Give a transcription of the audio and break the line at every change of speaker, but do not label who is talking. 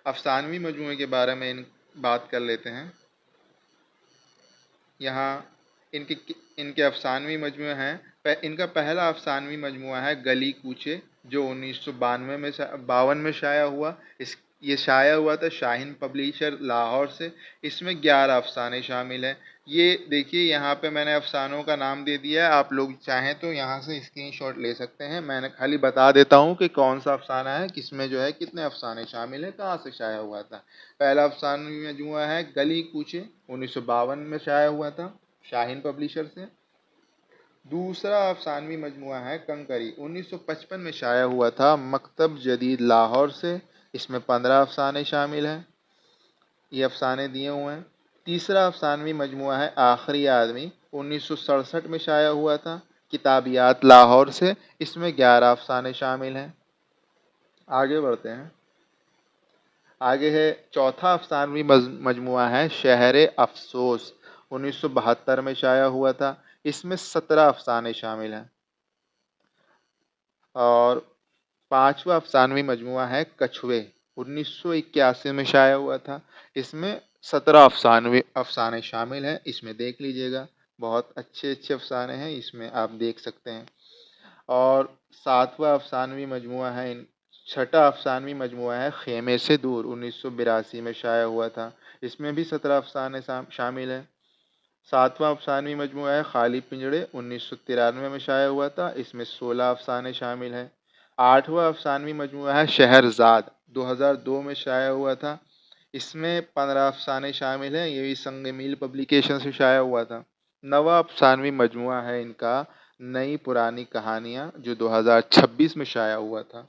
अफसानवी मजमूए के बारे में बात कर लेते हैं। यहाँ इनके इनके अफसानवी मजमूए हैं। इनका पहला अफसानवी मजमूआ है गली कूचे, जो 1992 में 52 में शाया हुआ। ये शाया हुआ था शाहीन पब्लिशर लाहौर से। इसमें 11 अफसाने शामिल हैं। ये देखिए, यहाँ पे मैंने अफसानों का नाम दे दिया है, आप लोग चाहें तो यहाँ से स्क्रीनशॉट ले सकते हैं। मैंने खाली बता देता हूँ कि कौन सा अफसाना है, किसमें जो है कितने अफसाने शामिल हैं, कहाँ से शाया हुआ था। पहला अफसानवी मजमूआ है गली कूचे, 1952 में शाया हुआ था शाहीन पब्लिशर से। दूसरा अफसानवी मजमूआ है कंकरी, 1955 में शाया हुआ था मकतब जदीद लाहौर से। इसमें 15 अफसाने शामिल हैं, ये अफसाने दिए हुए हैं। तीसरा अफसानवी मजमूआ है आखिरी आदमी, 1967 में शाया हुआ था किताबियात लाहौर से। इसमें 11 अफसाने शामिल हैं। आगे बढ़ते हैं। आगे है चौथा अफसानवी मजमूआ है शहर अफसोस, 1972 में शाया हुआ था। इसमें 17 अफसाने शामिल हैं। और पांचवा अफसानवी मजमूआ है कछुए, 1981 में शाया हुआ था। इसमें 17 अफसाने शामिल हैं। इसमें देख लीजिएगा, बहुत अच्छे अच्छे अफसाने हैं, इसमें आप देख सकते हैं। और सातवां अफसानवी मजमूआ है छठा अफसानवी मजमूआ है खेमे से दूर, 1982 में शाया हुआ था। इसमें भी 17 अफसाने शामिल हैं। सातवां अफसानवी मजमूआ है खाली पिंजड़े, 1993 में शाया हुआ था। इसमें 16 अफसाने शामिल हैं। आठवां अफसानवी मजमूआ है शहरजाद, 2002 में शाया हुआ था। इसमें 15 अफसाने शामिल हैं। ये भी संग मील पब्लिकेशन से शाया हुआ था। नवा अफसानवी मजमूआ है इनका नई पुरानी कहानियाँ, जो 2026 में शाया हुआ था।